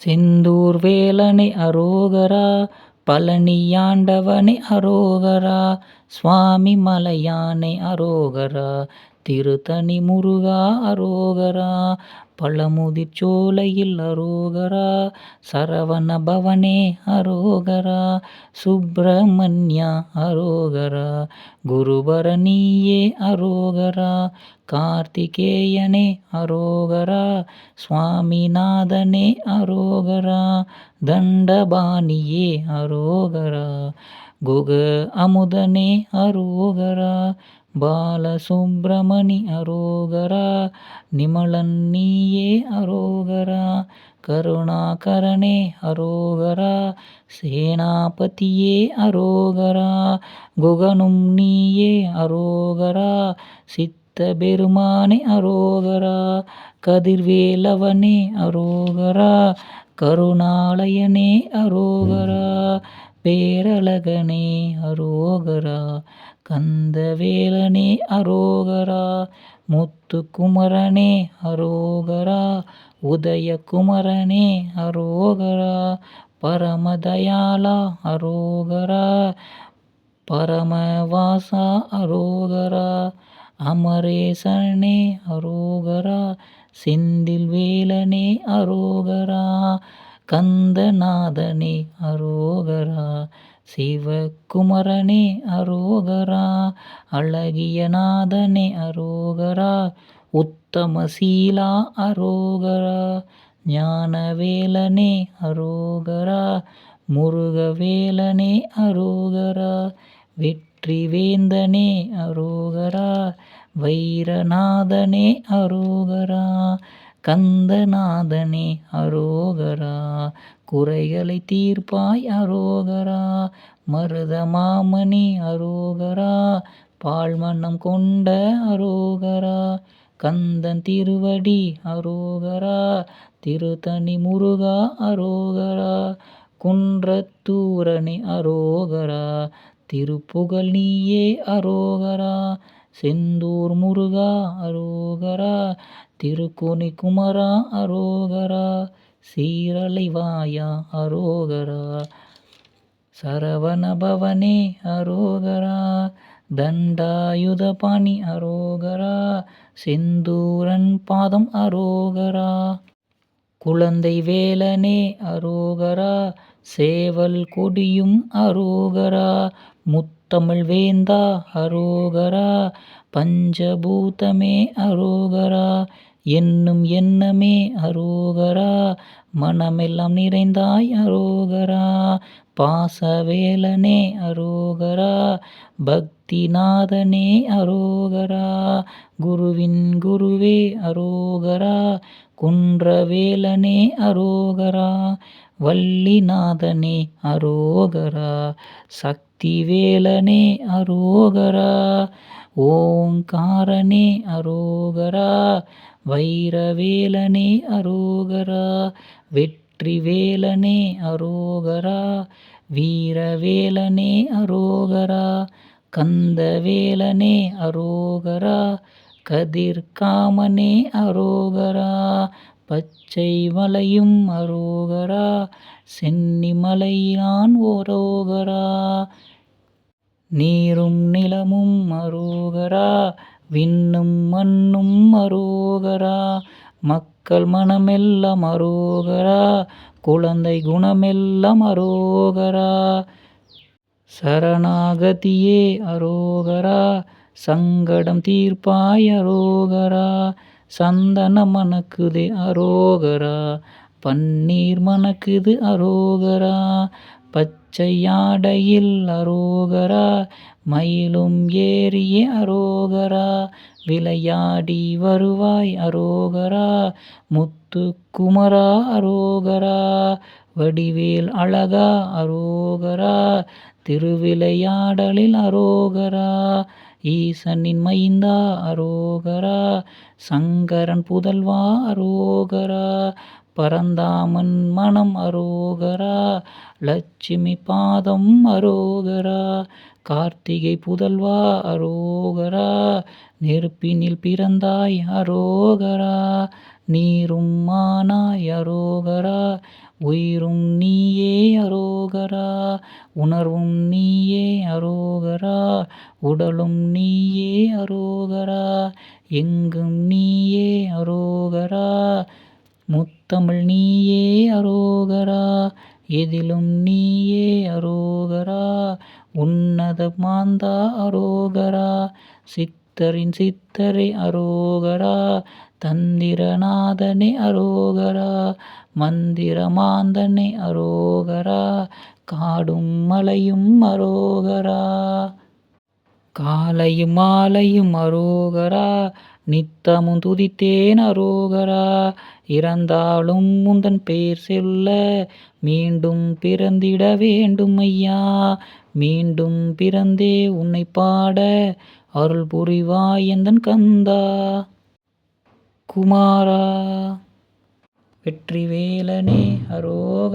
செந்தூர் வேலனை அரோகரா, பழனியாண்டவனை அரோகரா, சுவாமி மலையானை அரோகரா, திருத்தணி முருகா அரோகரா, பழமுதிர் சோலையில் அரோகரா, சரவண பவனே அரோகரா, சுப்பிரமணியா அரோகரா, குருபரனியே அரோகரா, கார்த்திகேயனே அரோகரா, சுவாமிநாதனே அரோகரா, தண்டபாணியே அரோகரா, குக அமுதனே அரோகரா, பாலசுப்பிரமணி அரோகரா, நிமலன் நீயே அரோகரா, கருணாகரனே அரோகரா, சேனாபதியே அரோகரா, குகனும் நீயே அரோகரா, சித்தபெருமானே அரோகரா, கதிர்வேலவனே அரோகரா, கருணாலயனே அரோகரா, பேரழகனே அரோகரா, கந்தவேலனே அரோகரா, முத்துக்குமரனே அரோகரா, உதயகுமரனே அரோகரா, பரமதயாளா அரோகரா, பரமவாசா அரோகரா, அமரேசனே அரோகரா, செந்தில் வேலனே அரோகரா, கந்தநாதனே அரோகரா, சிவகுமரனே அரோகரா, அழகியநாதனே அரோகரா, உத்தமசீலா அரோகரா, ஞானவேலனே அரோகரா, முருகவேலனே அரோகரா, வெற்றிவேந்தனே அரோகரா, வைரநாதனே அரோகரா, கந்தநாதனே அரோகரா, குறைகளை தீர்ப்பாய் அரோகரா, மருதமாமணி அரோகரா, பால்மணம் கொண்ட அரோகரா, கந்தன் திருவடி அரோகரா, திருத்தணி முருகா அரோகரா, குன்றத்தூரனே அரோகரா, திருப்புகழ் நீயே அரோகரா, செந்தூர் முருகா அரோகரா, திருக்குனி குமரா அரோகரா, சீரலைவாயா அரோகரா, சரவணபவனே அரோகரா, தண்டாயுதபாணி அரோகரா, செந்தூரன் பாதம் அரோகரா, குழந்தை வேலனே அரோகரா, சேவல் கொடியும் அரோகரா, முத்தமிழ் வேந்தா அரோகரா, பஞ்சபூதமே அரோகரா, எண்ணும் எண்ணமே அரோகரா, மனமெல்லாம் நிறைந்தாய் அரோகரா, பாசவேலனே அரோகரா, பக்திநாதனே அரோகரா, குருவின் குருவே அரோகரா, குன்றவேலனே அரோகரா, வள்ளிநாதனே அரோகரா, சக்திவேலனே அரோகரா, ஓங்காரனே அரோகரா, வைரவேலனே அரோகரா, வெற்றிவேலனே அரோகரா, வீரவேலனே அரோகரா, கந்தவேலனே அரோகரா, கதிர்காமனே அரோகரா, பச்சை மலையும் அரோகரா, சென்னிமலையான் அரோகரா, நீரும் நிலமும் அரோகரா, விண்ணும் மண்ணும் அரோகரா, மக்கள் மனமெல்லாம் அரோகரா, குழந்தை குணமெல்லாம் அரோகரா, சரணாகதியே அரோகரா, சங்கடம் தீர்ப்பாய் அரோகரா, சந்தனம் மணக்குது அரோகரா, பன்னீர் மணக்குது அரோகரா, பச்சையாடையில் அரோகரா, மயிலும் ஏறிய அரோகரா, விளையாடி வருவாய் அரோகரா, முத்துக்குமரா அரோகரா, வடிவேல் அழகா அரோகரா, திருவிளையாடலில் அரோகரா, ஈசனின் மைந்தா அரோகரா, சங்கரன் புதல்வா அரோகரா, பரந்தாமன் மனம் அரோகரா, லட்சுமி பாதம் அரோகரா, கார்த்திகை புதல்வா அரோகரா, நெருப்பினில் பிறந்தாய் அரோகரா, நீரும் மானாய் அரோகரா, உயிரும் நீயே அரோகரா உணர்வும் நீயே அரோகரா உடலும் நீயே அரோகரா எங்கும் நீயே அரோகரா முத்தமிழ் நீயே அரோகரா எதிலும் நீயே அரோகரா உன்னத மாந்தா அரோகரா சித்தரின் சித்தரை அரோகரா தந்திரநாதனே அரோகரா மந்திர மாந்தனே அரோகரா காடும் மலையும் அரோகரா காலையும் மாலையும் அரோகரா நித்தமும் துதித்தேன் அரோகரா இறந்தாலும் முந்தன் பேர் சொல்ல மீண்டும் பிறந்திட வேண்டும் ஐயா மீண்டும் பிறந்தே உன்னை பாட அருள் புரிவாய் எந்தன் கந்தா குமாரா வெற்றிவேலனே அரோகரா.